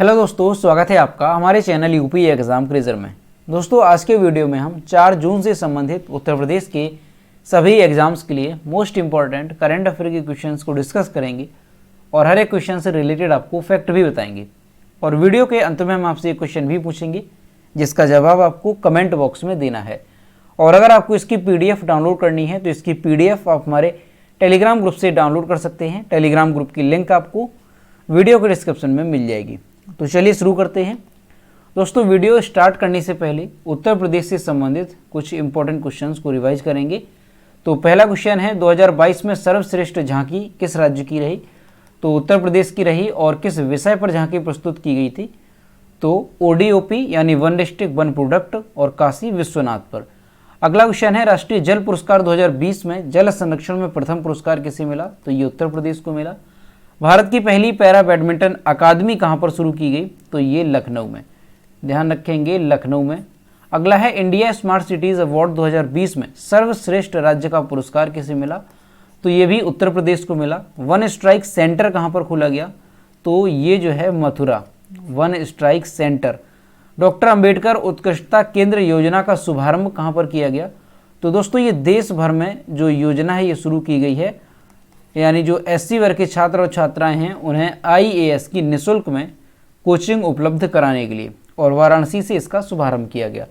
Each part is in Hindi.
हेलो दोस्तों, स्वागत है आपका हमारे चैनल यूपी एग्जाम क्रेजर में। दोस्तों, आज के वीडियो में हम 4 जून से संबंधित उत्तर प्रदेश के सभी एग्जाम्स के लिए मोस्ट इंपॉर्टेंट करंट अफेयर के क्वेश्चंस को डिस्कस करेंगे और हर एक क्वेश्चन से रिलेटेड आपको फैक्ट भी बताएंगे। और वीडियो के अंत में हम आपसे एक क्वेश्चन भी पूछेंगे जिसका जवाब आपको कमेंट बॉक्स में देना है। और अगर आपको इसकी PDF डाउनलोड करनी है तो इसकी PDF आप हमारे टेलीग्राम ग्रुप से डाउनलोड कर सकते हैं। टेलीग्राम ग्रुप की लिंक आपको वीडियो के डिस्क्रिप्शन में मिल जाएगी। तो चलिए शुरू करते हैं। दोस्तों, वीडियो स्टार्ट करने से पहले उत्तर प्रदेश से संबंधित कुछ इंपॉर्टेंट क्वेश्चंस को रिवाइज करेंगे। तो पहला क्वेश्चन है, 2022 में सर्वश्रेष्ठ झांकी किस राज्य की रही? तो उत्तर प्रदेश की रही। और किस विषय पर झांकी प्रस्तुत की गई थी? तो ODOP यानी वन डिस्ट्रिक्ट वन प्रोडक्ट और काशी विश्वनाथ पर। अगला क्वेश्चन है, राष्ट्रीय जल पुरस्कार 2020 में जल संरक्षण में प्रथम पुरस्कार किसे मिला? तो ये उत्तर प्रदेश को मिला। भारत की पहली पैरा बैडमिंटन अकादमी कहाँ पर शुरू की गई? तो ये लखनऊ में। ध्यान रखेंगे, लखनऊ में। अगला है, इंडिया स्मार्ट सिटीज अवार्ड 2020 में सर्वश्रेष्ठ राज्य का पुरस्कार किसे मिला? तो ये भी उत्तर प्रदेश को मिला। वन स्ट्राइक सेंटर कहाँ पर खोला गया? तो ये जो है Mathura, one strike centre. Doctor Ambedkar उत्कृष्टता केंद्र योजना का शुभारंभ कहाँ पर किया गया? तो दोस्तों, ये देश भर में जो योजना है ये शुरू की गई है, यानी जो SC वर्ग के छात्र और छात्राएं हैं उन्हें IAS की निःशुल्क में कोचिंग उपलब्ध कराने के लिए, और वाराणसी से इसका शुभारंभ किया गया।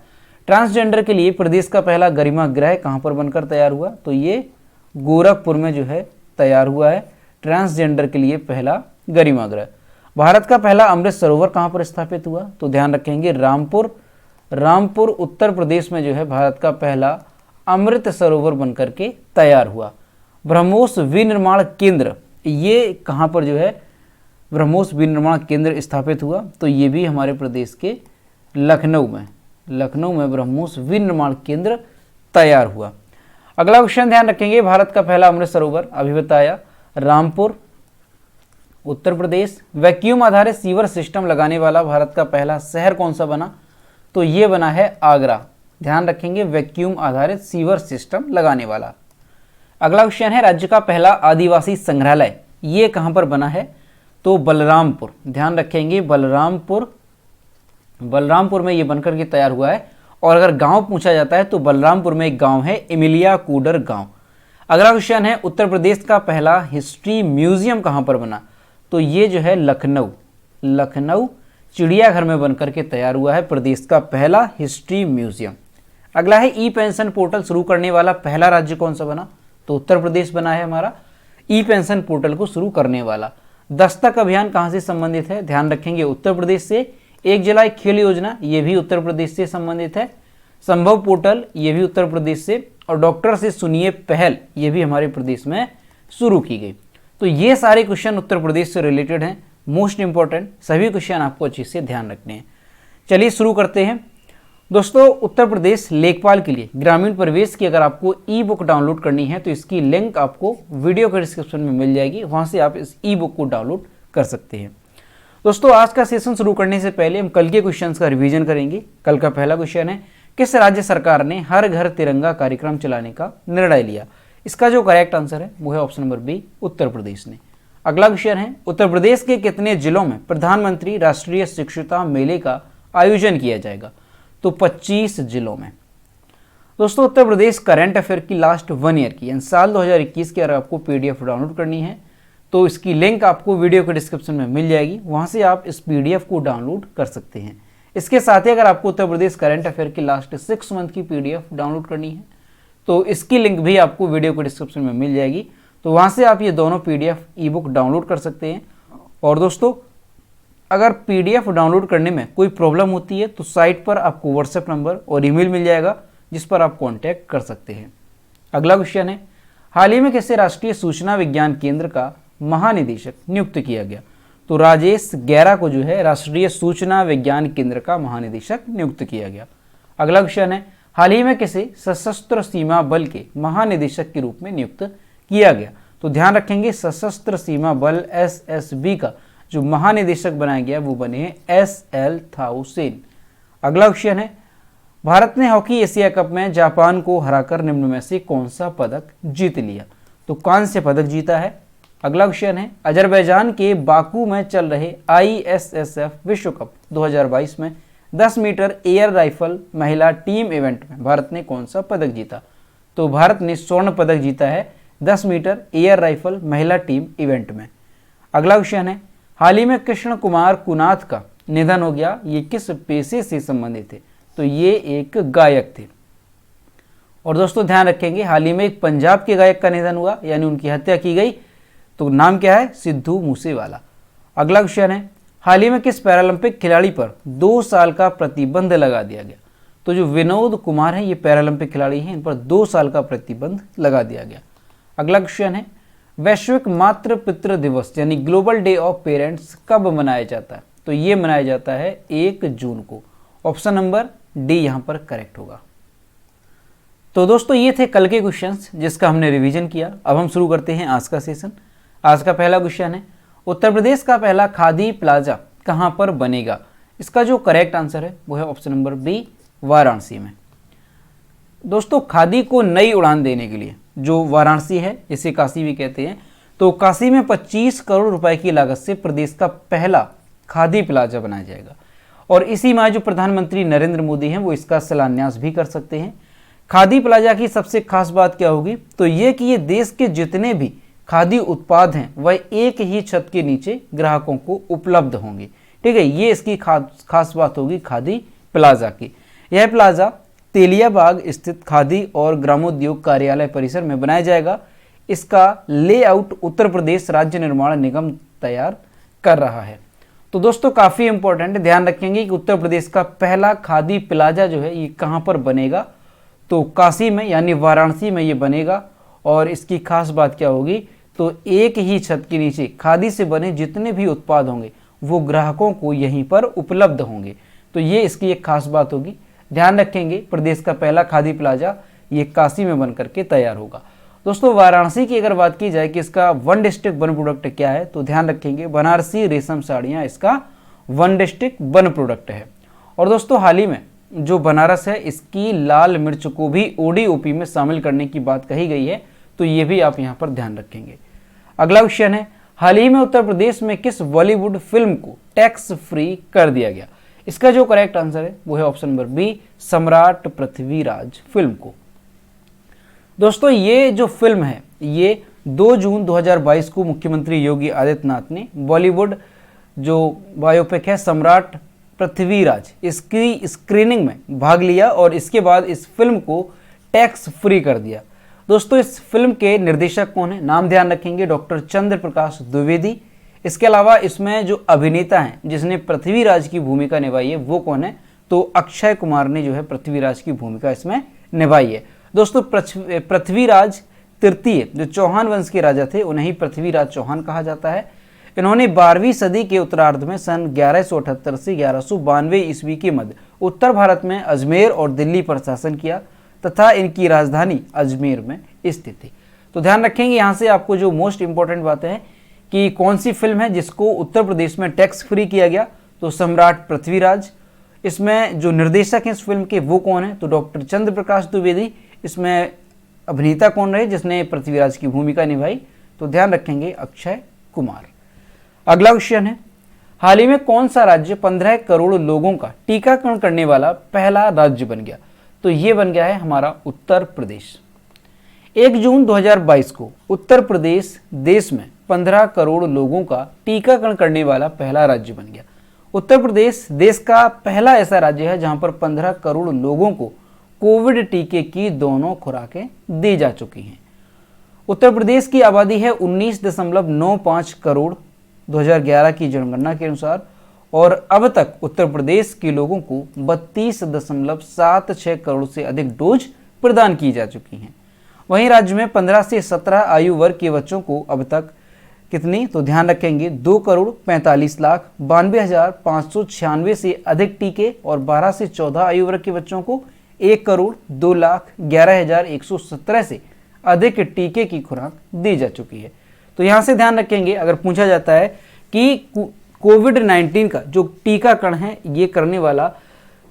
ट्रांसजेंडर के लिए प्रदेश का पहला गरिमा गृह कहाँ पर बनकर तैयार हुआ? तो ये गोरखपुर में जो है तैयार हुआ है ट्रांसजेंडर के लिए पहला गरिमा गृह। भारत का पहला अमृत सरोवर कहाँ पर स्थापित हुआ? तो ध्यान रखेंगे, रामपुर उत्तर प्रदेश में जो है भारत का पहला अमृत सरोवर बनकर के तैयार हुआ। ब्रह्मोस विनिर्माण केंद्र, ये कहाँ पर जो है ब्रह्मोस विनिर्माण केंद्र स्थापित हुआ? तो ये भी हमारे प्रदेश के लखनऊ में ब्रह्मोस विनिर्माण केंद्र तैयार हुआ। अगला क्वेश्चन ध्यान रखेंगे, भारत का पहला अमृत सरोवर अभी बताया, रामपुर उत्तर प्रदेश। वैक्यूम आधारित सीवर सिस्टम लगाने वाला भारत का पहला शहर कौन सा बना? तो ये बना है आगरा। ध्यान रखेंगे, वैक्यूम आधारित सीवर सिस्टम लगाने वाला। अगला क्वेश्चन है, राज्य का पहला आदिवासी संग्रहालय ये कहां पर बना है? तो बलरामपुर। ध्यान रखेंगे, बलरामपुर में ये बनकर के तैयार हुआ है। और अगर गांव पूछा जाता है तो बलरामपुर में एक गांव है, इमिलिया कूडर गांव। अगला क्वेश्चन है, उत्तर प्रदेश का पहला हिस्ट्री म्यूजियम कहां पर बना? तो ये जो है लखनऊ चिड़ियाघर में बनकर के तैयार हुआ है प्रदेश का पहला हिस्ट्री म्यूजियम। अगला है, ई पेंशन पोर्टल शुरू करने वाला पहला राज्य कौन सा बना? तो उत्तर प्रदेश बना है हमारा ई पेंशन पोर्टल को शुरू करने वाला। दस्तक अभियान कहां से संबंधित है? ध्यान रखेंगे, उत्तर प्रदेश से। एक जिला एक खेल योजना ये भी उत्तर प्रदेश से संबंधित है। संभव पोर्टल ये भी उत्तर प्रदेश से। और डॉक्टर से सुनिए पहल ये भी हमारे प्रदेश में शुरू की गई। तो ये सारे क्वेश्चन उत्तर प्रदेश से रिलेटेड हैं, मोस्ट इंपॉर्टेंट। सभी क्वेश्चन आपको अच्छे से ध्यान रखने हैं। चलिए शुरू करते हैं। दोस्तों, उत्तर प्रदेश लेखपाल के लिए ग्रामीण प्रवेश की अगर आपको ई-बुक डाउनलोड करनी है तो इसकी लिंक आपको वीडियो के डिस्क्रिप्शन में मिल जाएगी, वहां से आप इस ई-बुक को डाउनलोड कर सकते हैं। दोस्तों, आज का सेशन शुरू करने से पहले हम कल के क्वेश्चंस का रिवीजन करेंगे। कल का पहला क्वेश्चन है, किस राज्य सरकार ने हर घर तिरंगा कार्यक्रम चलाने का निर्णय लिया? इसका जो करेक्ट आंसर है वो है option number B, Uttar Pradesh ने। अगला क्वेश्चन है, उत्तर प्रदेश के कितने जिलों में प्रधानमंत्री राष्ट्रीय शिक्षुता मेले का आयोजन किया जाएगा? तो 25 जिलों में। दोस्तों, उत्तर प्रदेश करंट अफेयर की लास्ट 1 ईयर की यानी साल 2021 की अगर आपको PDF डाउनलोड करनी है तो इसकी लिंक आपको वीडियो के डिस्क्रिप्शन में मिल जाएगी, वहां से आप इस PDF को डाउनलोड कर सकते हैं। इसके साथ ही अगर आपको उत्तर प्रदेश करंट अफेयर की लास्ट 6 मंथ की PDF डाउनलोड करनी है तो इसकी लिंक भी आपको वीडियो के डिस्क्रिप्शन में मिल जाएगी, तो वहां से आप ये दोनों PDF ई-बुक डाउनलोड कर सकते हैं। और दोस्तों, अगर PDF डाउनलोड करने में कोई प्रॉब्लम होती है तो साइट पर आपको WhatsApp नंबर और ईमेल मिल जाएगा जिस पर आप कांटेक्ट कर सकते हैं। अगला क्वेश्चन है, हाल ही में किसे राष्ट्रीय सूचना विज्ञान केंद्र का महानिदेशक नियुक्त किया गया? तो राजेश गैरा को जो है राष्ट्रीय सूचना विज्ञान केंद्र का महानिदेशक नियुक्त किया गया। अगला क्वेश्चन है, हाल ही में किसे सशस्त्र सीमा बल के महानिदेशक के रूप में नियुक्त किया गया? तो ध्यान रखेंगे, सशस्त्र सीमा बल SSB का जो महानिदेशक बनाया गया वो बने हैं SL थाउसेन। अगला क्वेश्चन है, भारत ने हॉकी एशिया कप में जापान को हराकर निम्न में से कौन सा पदक जीत लिया? तो कांस्य पदक जीता है। अगला क्वेश्चन है, अजरबैजान के बाकू में चल रहे ISSF विश्व कप 2022 में 10 मीटर एयर राइफल महिला टीम इवेंट में भारत ने कौन सा पदक जीता? तो भारत ने स्वर्ण पदक जीता है 10 मीटर एयर राइफल महिला टीम इवेंट में। अगला क्वेश्चन है, हाल ही में कृष्ण कुमार कुनाथ का निधन हो गया, ये किस पेशे से संबंधित थे? तो ये एक गायक थे। और दोस्तों ध्यान रखेंगे, हाल ही में एक पंजाब के गायक का निधन हुआ, यानी उनकी हत्या की गई। तो नाम क्या है? सिद्धू मूसेवाला। अगला क्वेश्चन है, हाल ही में किस पैरालंपिक खिलाड़ी पर 2 साल का प्रतिबंध लगा दिया गया? तो जो विनोद कुमार हैं, ये पैरालंपिक खिलाड़ी हैं, इन पर 2 साल का प्रतिबंध लगा दिया गया। अगला क्वेश्चन है, वैश्विक मातृ पितृ दिवस यानी ग्लोबल डे ऑफ पेरेंट्स कब मनाया जाता है? तो ये मनाया जाता है 1 जून को। ऑप्शन नंबर डी यहाँ पर करेक्ट होगा। तो दोस्तों ये थे कल के क्वेश्चंस जिसका हमने रिवीजन किया। अब हम शुरू करते हैं आज का सेशन। आज का पहला क्वेश्चन है, उत्तर प्रदेश का पहला खादी प्लाजा कहाँ पर बनेगा? इसका जो करेक्ट आंसर है वो है ऑप्शन नंबर बी, वाराणसी में। दोस्तों खादी को नई उड़ान देने के लिए जो वाराणसी है, इसे काशी भी कहते हैं, तो काशी में 25 करोड़ रुपए की लागत से प्रदेश का पहला खादी प्लाजा बनाया जाएगा। और इसी माह जो प्रधानमंत्री नरेंद्र मोदी हैं वो इसका शिलान्यास भी कर सकते हैं। खादी प्लाजा की सबसे खास बात क्या होगी? तो ये कि ये देश के जितने भी खादी उत्पाद हैं वह एक ही छत के नीचे ग्राहकों को उपलब्ध होंगे। ठीक है, ये इसकी खास बात होगी खादी प्लाजा की। यह प्लाजा तेलियाबाग स्थित खादी और ग्रामोद्योग कार्यालय परिसर में बनाया जाएगा। इसका लेआउट उत्तर प्रदेश राज्य निर्माण निगम तैयार कर रहा है। तो दोस्तों काफ़ी इंपॉर्टेंट है, ध्यान रखेंगे कि उत्तर प्रदेश का पहला खादी प्लाजा जो है ये कहाँ पर बनेगा? तो काशी में यानी वाराणसी में ये बनेगा। और इसकी खास बात क्या होगी? तो एक ही छत के नीचे खादी से बने जितने भी उत्पाद होंगे वो ग्राहकों को यहीं पर उपलब्ध होंगे। तो ये इसकी एक खास बात होगी। ध्यान रखेंगे, प्रदेश का पहला खादी प्लाजा ये काशी में बन करके तैयार होगा। दोस्तों वाराणसी की अगर बात की जाए कि इसका 1 डिस्ट्रिक्ट वन प्रोडक्ट क्या है, तो ध्यान रखेंगे बनारसी रेशम साड़ियाँ इसका 1 डिस्ट्रिक्ट वन प्रोडक्ट है। और दोस्तों हाल ही में जो बनारस है इसकी लाल मिर्च को भी ODOP में शामिल करने की बात कही गई है, तो ये भी आप यहाँ पर ध्यान रखेंगे। अगला क्वेश्चन है, हाल ही में उत्तर प्रदेश में किस बॉलीवुड फिल्म को टैक्स फ्री कर दिया गया? इसका जो करेक्ट आंसर है वो है ऑप्शन नंबर बी, सम्राट पृथ्वीराज फिल्म को। दोस्तों ये जो फिल्म है ये 2 जून 2022 को मुख्यमंत्री योगी आदित्यनाथ ने बॉलीवुड जो बायोपिक है सम्राट पृथ्वीराज इसकी स्क्रीनिंग में भाग लिया और इसके बाद इस फिल्म को टैक्स फ्री कर दिया। दोस्तों इस फिल्म के निर्देशक कौन है? नाम ध्यान रखेंगे, डॉक्टर चंद्र प्रकाश द्विवेदी। इसके अलावा इसमें जो अभिनेता हैं जिसने पृथ्वीराज की भूमिका निभाई है वो कौन है? तो अक्षय कुमार ने जो है पृथ्वीराज की भूमिका इसमें निभाई है। दोस्तों पृथ्वीराज तृतीय जो चौहान वंश के राजा थे उन्हें ही पृथ्वीराज चौहान कहा जाता है। इन्होंने 12वीं सदी के उत्तरार्ध में सन 1178 से 1192 ईस्वी के मध्य उत्तर भारत में अजमेर और दिल्ली पर शासन किया तथा इनकी राजधानी अजमेर में स्थित थी। तो ध्यान रखेंगे यहाँ से आपको जो मोस्ट इंपॉर्टेंट बातें हैं कि कौन सी फिल्म है जिसको उत्तर प्रदेश में टैक्स फ्री किया गया, तो सम्राट पृथ्वीराज। इसमें जो निर्देशक हैं इस फिल्म के वो कौन है? तो डॉक्टर चंद्र प्रकाश द्विवेदी। इसमें अभिनेता कौन रहे जिसने पृथ्वीराज की भूमिका निभाई? तो ध्यान रखेंगे अक्षय कुमार। अगला क्वेश्चन है, हाल ही में कौन सा राज्य 15 करोड़ लोगों का टीकाकरण करने वाला पहला राज्य बन गया? तो ये बन गया है हमारा उत्तर प्रदेश। 1 जून 2022 को उत्तर प्रदेश देश में 15 करोड़ लोगों का टीकाकरण करने वाला पहला राज्य बन गया। उत्तर प्रदेश देश का पहला ऐसा राज्य है जहां पर 15 करोड़ लोगों को कोविड टीके की दोनों खुराकें दी जा चुकी हैं। उत्तर प्रदेश की आबादी है 19.95 करोड़ 2011 की जनगणना के अनुसार और अब तक उत्तर प्रदेश के लोगों को 32.76 करोड़ से अधिक डोज प्रदान की जा चुकी हैं। वहीं राज्य में 15 से 17 आयु वर्ग के बच्चों को अब तक कितनी? तो ध्यान रखेंगे 2,45,92,596 से अधिक टीके और 12 से 14 आयु वर्ग के बच्चों को 1,02,11,117 से अधिक टीके की खुराक दी जा चुकी है। तो यहाँ से ध्यान रखेंगे अगर पूछा जाता है कि कोविड-19 का जो टीकाकरण है ये करने वाला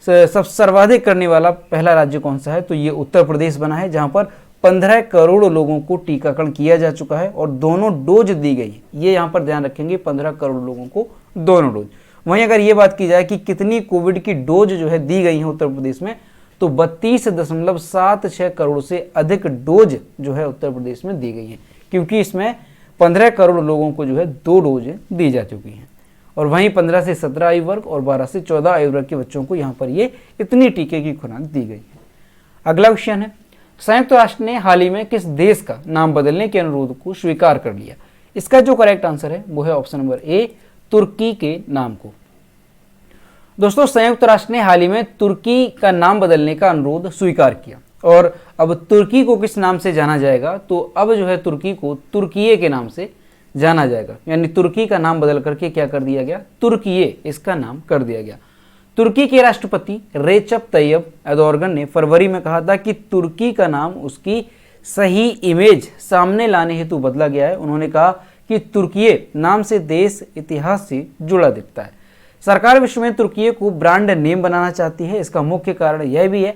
सब सर्वाधिक करने वाला पहला राज्य कौन सा है, तो ये उत्तर प्रदेश बना है जहाँ पर 15 करोड़ लोगों को टीकाकरण किया जा चुका है और दोनों डोज दी गई है। ये यहाँ पर ध्यान रखेंगे, 15 करोड़ लोगों को दोनों डोज। वहीं अगर ये बात की जाए कि कितनी कोविड की डोज जो है दी गई है उत्तर प्रदेश में, तो 32.76 करोड़ से अधिक डोज जो है उत्तर प्रदेश में दी गई है, क्योंकि इसमें 15 करोड़ लोगों को जो है 2 डोज दी जा चुकी हैं। और वहीं 15 से 17 आयु वर्ग और 12 से 14 आयु वर्ग के बच्चों को यहाँ पर ये इतनी टीके की खुराक दी गई है। अगला क्वेश्चन है, संयुक्त राष्ट्र ने हाल ही में किस देश का नाम बदलने के अनुरोध को स्वीकार कर लिया? इसका जो करेक्ट आंसर है वो है ऑप्शन नंबर ए, तुर्की के नाम को। दोस्तों, संयुक्त राष्ट्र ने हाल ही में तुर्की का नाम बदलने का अनुरोध स्वीकार किया और अब तुर्की को किस नाम से जाना जाएगा? तो अब जो है तुर्की को तुर्कीये के नाम से जाना जाएगा, यानी तुर्की का नाम बदल करके क्या कर दिया गया? तुर्कीये इसका नाम कर दिया गया। तुर्की के राष्ट्रपति रेचप तैयब एर्दोगन ने फरवरी में कहा था कि तुर्की का नाम उसकी सही इमेज सामने लाने हेतु बदला गया है। उन्होंने कहा कि तुर्कीये नाम से देश इतिहास से जुड़ा दिखता है। सरकार विश्व में तुर्कीये को ब्रांड नेम बनाना चाहती है। इसका मुख्य कारण यह भी है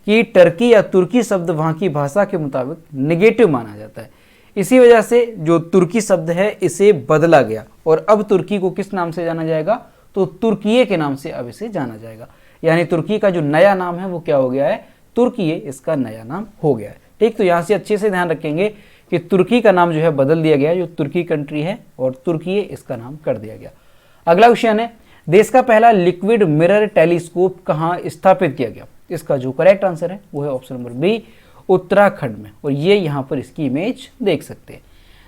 कि टर्की या तुर्की शब्द वहाँ की भाषा के मुताबिक नेगेटिव माना जाता है। इसी वजह से जो तुर्की शब्द है इसे बदला गया और अब तुर्की को किस नाम से जाना जाएगा? तो तुर्कीये के नाम से अब इसे जाना जाएगा। यानी तुर्की का जो नया नाम है वो क्या हो गया है? तुर्कीये इसका नया नाम हो गया है। ठीक, तो यहाँ से अच्छे से ध्यान रखेंगे कि तुर्की का नाम जो है बदल दिया गया, जो तुर्की कंट्री है, और तुर्कीये इसका नाम कर दिया गया। अगला क्वेश्चन है, देश का पहला लिक्विड मिरर टेलीस्कोप कहाँ स्थापित किया गया? इसका जो करेक्ट आंसर है वो है ऑप्शन नंबर बी, उत्तराखंड में। और ये यहाँ पर इसकी इमेज देख सकते हैं।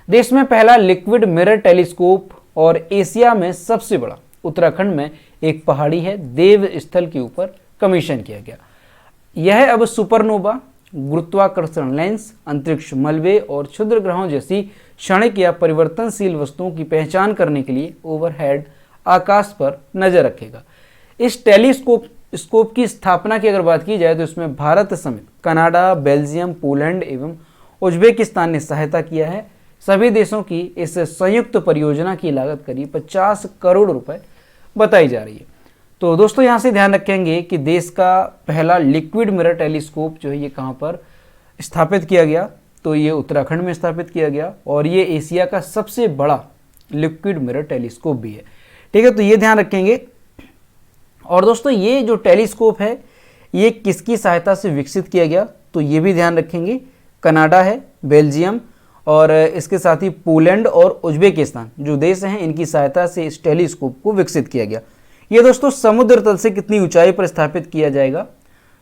देश में पहला लिक्विड मिरर टेलीस्कोप और एशिया में सबसे बड़ा उत्तराखंड में एक पहाड़ी है देव स्थल के ऊपर कमीशन किया गया। यह अब सुपरनोवा, गुरुत्वाकर्षण लेंस, अंतरिक्ष मलबे और क्षुद्र ग्रहों जैसी क्षणिक या परिवर्तनशील वस्तुओं की पहचान करने के लिए ओवरहेड आकाश पर नजर रखेगा। इस टेलीस्कोप की स्थापना की अगर बात की जाए तो इसमें भारत समेत कनाडा, बेल्जियम, पोलैंड एवं उज्बेकिस्तान ने सहायता किया है। सभी देशों की इस संयुक्त परियोजना की लागत करीब 50 करोड़ रुपए बताई जा रही है। तो दोस्तों, यहाँ से ध्यान रखेंगे कि देश का पहला लिक्विड मिरर टेलीस्कोप जो है ये कहाँ पर स्थापित किया गया? तो ये उत्तराखंड में स्थापित किया गया और ये एशिया का सबसे बड़ा लिक्विड मिरर टेलीस्कोप भी है। ठीक है, तो ये ध्यान रखेंगे। और दोस्तों, ये जो टेलीस्कोप है ये किसकी सहायता से विकसित किया गया? तो ये भी ध्यान रखेंगे, कनाडा है, बेल्जियम और इसके साथ ही पोलैंड और उज्बेकिस्तान जो देश हैं इनकी सहायता से इस टेलीस्कोप को विकसित किया गया। ये दोस्तों समुद्र तल से कितनी ऊंचाई पर स्थापित किया जाएगा?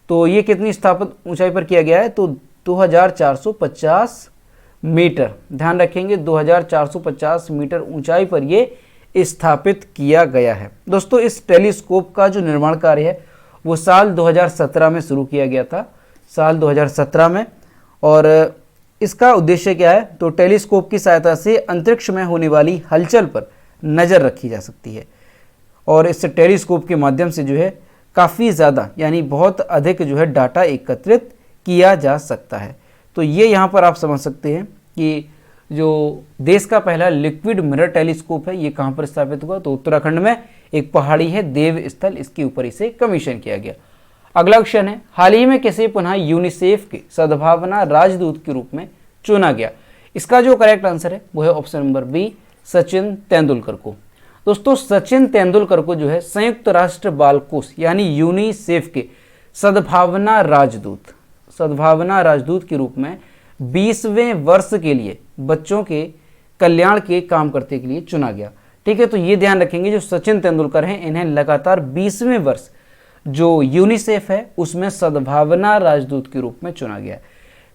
तो ये कितनी स्थापित ऊंचाई पर किया गया है? तो 2450 मीटर। ध्यान रखेंगे, 2450 मीटर ऊंचाई पर ये स्थापित किया गया है। दोस्तों, इस टेलीस्कोप का जो निर्माण कार्य है वो साल 2017 में शुरू किया गया था, साल 2017 में। और इसका उद्देश्य क्या है? तो टेलीस्कोप की सहायता से अंतरिक्ष में होने वाली हलचल पर नज़र रखी जा सकती है और इस टेलीस्कोप के माध्यम से जो है काफ़ी ज़्यादा यानी बहुत अधिक जो है डाटा एकत्रित किया जा सकता है। तो ये यहाँ पर आप समझ सकते हैं कि जो देश का पहला लिक्विड मिरर टेलीस्कोप है ये कहाँ पर स्थापित हुआ? तो उत्तराखंड में एक पहाड़ी है देव स्थल, इसके ऊपर इसे कमीशन किया गया। अगला क्वेश्चन है, हाल ही में किसे पुनः यूनिसेफ के सद्भावना राजदूत के रूप में चुना गया? इसका जो करेक्ट आंसर है वो है option number B, Sachin Tendulkar को। दोस्तों, सचिन तेंदुलकर को जो है संयुक्त राष्ट्र बाल कोष यानी यूनिसेफ के सद्भावना राजदूत के रूप में 20वें वर्ष के लिए बच्चों के कल्याण के काम करने के लिए चुना गया। ठीक है, तो ये ध्यान रखेंगे, जो सचिन तेंदुलकर हैं इन्हें लगातार 20वें वर्ष जो यूनिसेफ है उसमें सद्भावना राजदूत के रूप में चुना गया है।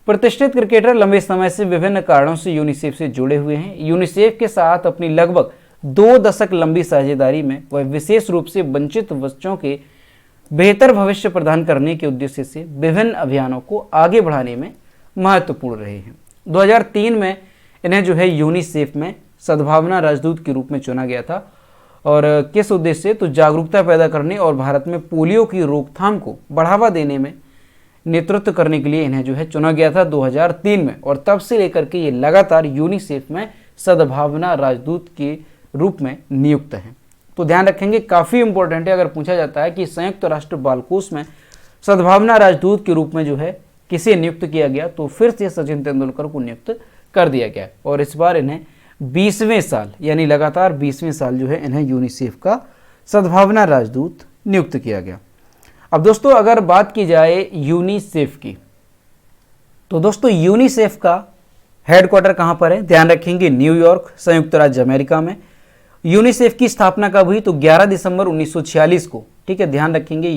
प्रतिष्ठित क्रिकेटर लंबे समय से विभिन्न कारणों से यूनिसेफ से जुड़े हुए हैं। यूनिसेफ के साथ अपनी लगभग 2 दशक लंबी साझेदारी में वह विशेष रूप से वंचित बच्चों के बेहतर भविष्य प्रदान करने के उद्देश्य से विभिन्न अभियानों को आगे बढ़ाने में महत्वपूर्ण रहे हैं। 2003 में इन्हें जो है यूनिसेफ में सद्भावना राजदूत के रूप में चुना गया था और किस उद्देश्य से? तो जागरूकता पैदा करने और भारत में पोलियो की रोकथाम को बढ़ावा देने में नेतृत्व करने के लिए इन्हें जो है चुना गया था 2003 में। और तब से लेकर के ये लगातार यूनिसेफ में सद्भावना राजदूत के रूप में नियुक्त हैं। तो ध्यान रखेंगे, काफ़ी इंपॉर्टेंट है। अगर पूछा जाता है कि संयुक्त राष्ट्र बाल कोष में सद्भावना राजदूत के रूप में जो है किसे नियुक्त किया गया, तो फिर से सचिन तेंदुलकर को नियुक्त कर दिया गया और इस बार इन्हें 20वें साल यानी लगातार 20वें साल जो है इन्हें यूनिसेफ का सद्भावना राजदूत नियुक्त किया गया। अब दोस्तों अगर बात की जाए यूनिसेफ की, तो दोस्तों यूनिसेफ का हेडक्वार्टर कहां पर है, ध्यान रखेंगे न्यूयॉर्क, संयुक्त राज्य अमेरिका में। यूनिसेफ की स्थापना कब हुई, तो 11 दिसंबर 1946 को, ठीक है, ध्यान रखेंगे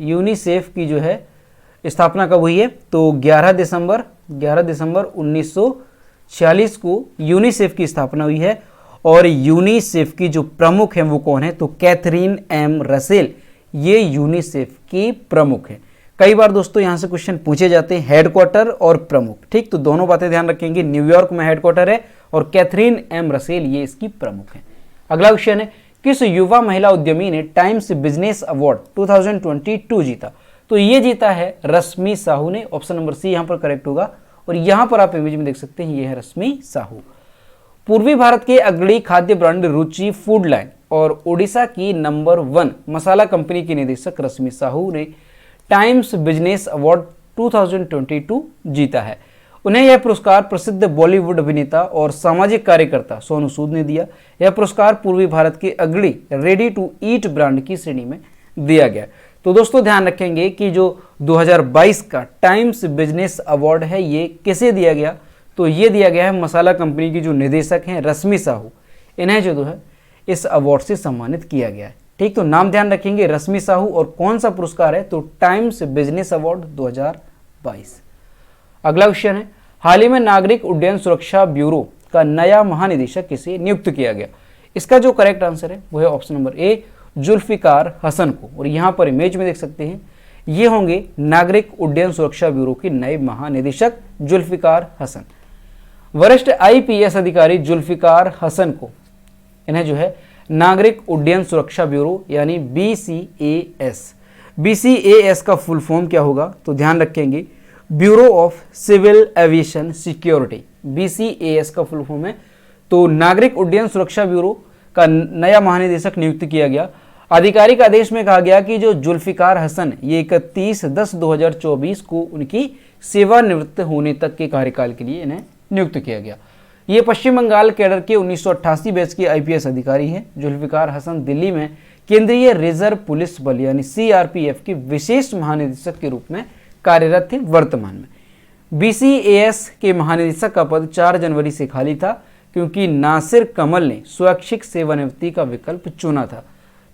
यूनिसेफ की जो है स्थापना कब हुई है, तो 11 दिसंबर 1946 को यूनिसेफ की स्थापना हुई है। और यूनिसेफ की जो प्रमुख हैं वो कौन है, तो कैथरीन एम रसेल, ये यूनिसेफ की प्रमुख है। कई बार दोस्तों यहां से क्वेश्चन पूछे जाते हैं हेडक्वार्टर और प्रमुख, ठीक, तो दोनों बातें ध्यान रखेंगे, न्यूयॉर्क में हेडक्वार्टर है और कैथरीन एम रसेल ये इसकी प्रमुख है। अगला क्वेश्चन है, किस युवा महिला उद्यमी ने टाइम्स बिजनेस अवार्ड 2022 जीता, तो ये जीता है रश्मि साहू ने, ऑप्शन नंबर सी यहां पर करेक्ट होगा। और यहां पर आप इमेज में देख सकते हैं ये है रश्मि साहू। पूर्वी भारत के अग्रणी खाद्य ब्रांड रुचि फूड लाइन और ओडिशा की नंबर 1 मसाला कंपनी की निदेशक रश्मि साहू ने टाइम्स बिजनेस अवार्ड 2022 जीता है। उन्हें यह पुरस्कार प्रसिद्ध बॉलीवुड अभिनेता और सामाजिक कार्यकर्ता सोनू सूद ने दिया। यह पुरस्कार पूर्वी भारत के अग्रणी रेडी टू ईट ब्रांड की श्रेणी में दिया गया। तो दोस्तों ध्यान रखेंगे कि जो 2022 का टाइम्स बिजनेस अवार्ड है ये किसे दिया गया, तो ये दिया गया है मसाला कंपनी की जो निदेशक हैं रश्मि साहू, इन्हें जो है इस अवार्ड से सम्मानित किया गया है। ठीक, तो नाम ध्यान रखेंगे रश्मि साहू और कौन सा पुरस्कार है, तो टाइम्स बिजनेस अवार्ड 2022। अगला क्वेश्चन है, हाल ही में नागरिक उड्डयन सुरक्षा ब्यूरो का नया महानिदेशक किसे नियुक्त किया गया। इसका जो करेक्ट आंसर है वो है option number A Zulfiqar Hasan को। और यहाँ पर इमेज में देख सकते हैं ये होंगे नागरिक उड्डयन सुरक्षा ब्यूरो के नए महानिदेशक जुल्फिकार हसन। वरिष्ठ आईपीएस अधिकारी जुल्फिकार हसन को इन्हें जो है नागरिक उड्डयन सुरक्षा ब्यूरो यानी बीसीएएस का फुल फॉर्म क्या होगा, तो ध्यान रखेंगे bureau of civil aviation security, BCAS का फुल फॉर्म है। तो नागरिक उड्डयन सुरक्षा ब्यूरो का नया महानिदेशक नियुक्त किया गया। आधिकारिक आदेश में कहा गया कि जो जुल्फिकार हसन ये 31/10/2024 को उनकी सेवानिवृत्त होने तक के कार्यकाल के लिए इन्हें नियुक्त किया गया। ये पश्चिम बंगाल कैडर के 1988 बैच के आईपीएस अधिकारी हैं। जुल्फिकार हसन दिल्ली में केंद्रीय रिजर्व पुलिस बल यानी सीआरपीएफ के विशेष महानिदेशक के रूप में कार्यरत थे। वर्तमान में बीसीएएस के महानिदेशक का पद 4 जनवरी से खाली था क्योंकि नासिर कमल ने स्वैच्छिक सेवानिवृत्ति का विकल्प चुना था।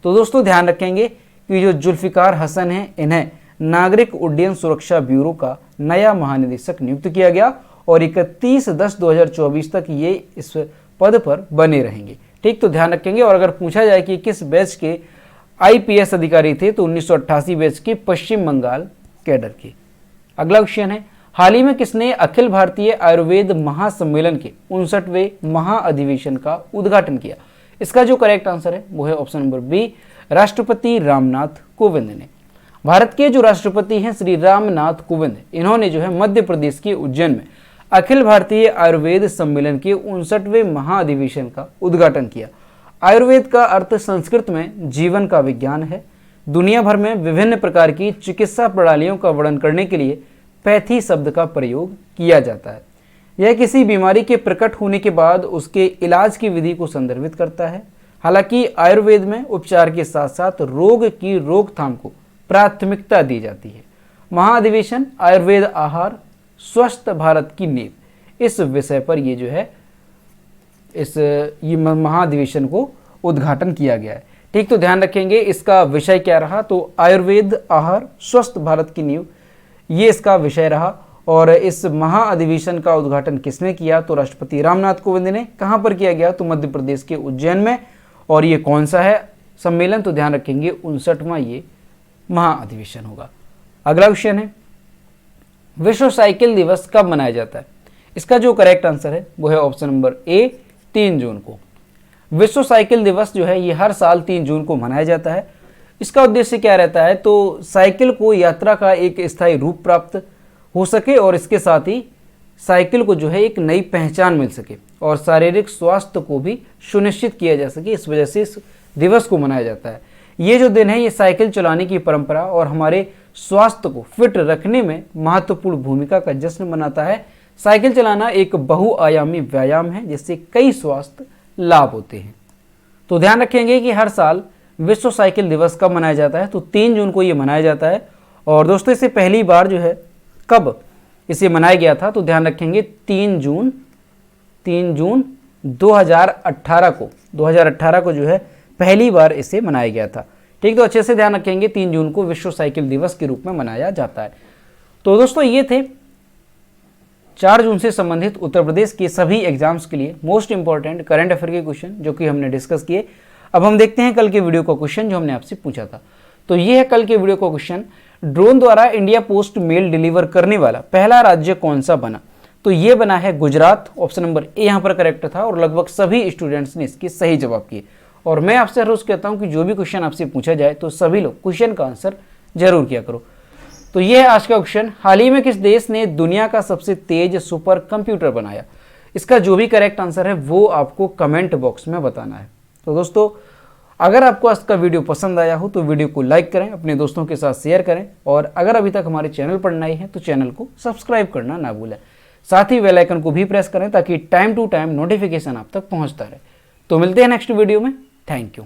तो दोस्तों ध्यान रखेंगे कि जो जुल्फिकार हसन हैं इन्हें नागरिक उड्डयन सुरक्षा ब्यूरो का नया महानिदेशक नियुक्त किया गया और 31/10/2024 तक ये इस पद पर बने रहेंगे। ठीक, तो ध्यान रखेंगे। और अगर पूछा जाए कि किस बैच के आईपीएस अधिकारी थे, तो 1988 बैच के पश्चिम बंगाल कैडर के। अगला क्वेश्चन है, हाल ही में किसने अखिल भारतीय आयुर्वेद महासम्मेलन के 59वें महाअधिवेशन का उद्घाटन किया। इसका जो करेक्ट आंसर है वो है ऑप्शन नंबर बी राष्ट्रपति रामनाथ कोविंद ने। भारत के जो राष्ट्रपति हैं श्री रामनाथ कोविंद, इन्होंने जो है मध्य प्रदेश के उज्जैन में अखिल भारतीय आयुर्वेद सम्मेलन के 59वें महाअधिवेशन का उद्घाटन किया। आयुर्वेद का अर्थ संस्कृत में जीवन का विज्ञान है। दुनिया भर में विभिन्न प्रकार की चिकित्सा प्रणालियों का वर्णन करने के लिए पैथी शब्द का प्रयोग किया जाता है। यह किसी बीमारी के प्रकट होने के बाद उसके इलाज की विधि को संदर्भित करता है। हालांकि आयुर्वेद में उपचार के साथ साथ रोग की रोकथाम को प्राथमिकता दी जाती है। महाअधिवेशन आयुर्वेद आहार स्वस्थ भारत की नींव, इस विषय पर ये जो है ये महाअधिवेशन को उद्घाटन किया गया है। ठीक, तो ध्यान रखेंगे इसका विषय क्या रहा, तो आयुर्वेद आहार स्वस्थ भारत की नींव, ये इसका विषय रहा। और इस महाअधिवेशन का उद्घाटन किसने किया, तो राष्ट्रपति रामनाथ कोविंद ने। कहां पर किया गया, तो मध्य प्रदेश के उज्जैन में। और ये कौन सा है सम्मेलन, तो ध्यान रखेंगे 59वां ये महाअधिवेशन होगा। अगला क्वेश्चन है, विश्व साइकिल दिवस कब मनाया जाता है। इसका जो करेक्ट आंसर है वो है ऑप्शन नंबर ए 3 जून को। विश्व साइकिल दिवस जो है ये हर साल 3 जून को मनाया जाता है। इसका उद्देश्य क्या रहता है, तो साइकिल को यात्रा का एक स्थायी रूप प्राप्त हो सके और इसके साथ ही साइकिल को जो है एक नई पहचान मिल सके और शारीरिक स्वास्थ्य को भी सुनिश्चित किया जा सके। इस वजह से इस दिवस को मनाया जाता है। ये जो दिन है ये साइकिल चलाने की परंपरा और हमारे स्वास्थ्य को फिट रखने में महत्वपूर्ण भूमिका का जश्न मनाता है। साइकिल चलाना एक बहुआयामी व्यायाम है जिससे कई स्वास्थ्य लाभ होते हैं। तो ध्यान रखेंगे कि हर साल विश्व साइकिल दिवस कब मनाया जाता है, तो 3 जून को ये मनाया जाता है। और दोस्तों इसे पहली बार जो है कब इसे मनाया गया था, तो ध्यान रखेंगे 3 जून 2018 को जो है पहली बार इसे मनाया गया था। ठीक, तो अच्छे से ध्यान रखेंगे 3 जून को विश्व साइकिल दिवस के रूप में मनाया जाता है। तो दोस्तों ये थे 4 जून से संबंधित उत्तर प्रदेश के सभी एग्जाम्स के लिए मोस्ट इंपॉर्टेंट करंट अफेयर के क्वेश्चन जो कि हमने डिस्कस किए। अब हम देखते हैं कल के वीडियो का क्वेश्चन जो हमने आपसे पूछा था। तो ये है कल के वीडियो का क्वेश्चन, ड्रोन द्वारा इंडिया पोस्ट मेल डिलीवर करने वाला पहला राज्य कौन सा बना? तो ये बना है गुजरात। ऑप्शन नंबर ए यहाँ पर करेक्ट था और लगभग सभी स्टूडेंट्स ने इसके सही जवाब किए। और मैं आपसे हर रोज कहता हूँ कि जो भी क्वेश्चन आपसे पूछा जाए तो सभी लोग क्वेश्चन का आंसर जरूर किया करो। तो ये है आज का क्वेश्चन, हाल ही में किस देश ने दुनिया का सबसे तेज सुपर कंप्यूटर बनाया? इसका जो भी करेक्ट आंसर है वो आपको कमेंट बॉक्स में बताना है। तो दोस्तों अगर आपको आज का वीडियो पसंद आया हो तो वीडियो को लाइक करें, अपने दोस्तों के साथ शेयर करें और अगर अभी तक हमारे चैनल पर नए हैं तो चैनल को सब्सक्राइब करना ना भूलें। साथ ही बेल आइकन को भी प्रेस करें ताकि टाइम टू टाइम नोटिफिकेशन आप तक पहुंचता रहे। तो मिलते हैं नेक्स्ट वीडियो में। Thank you.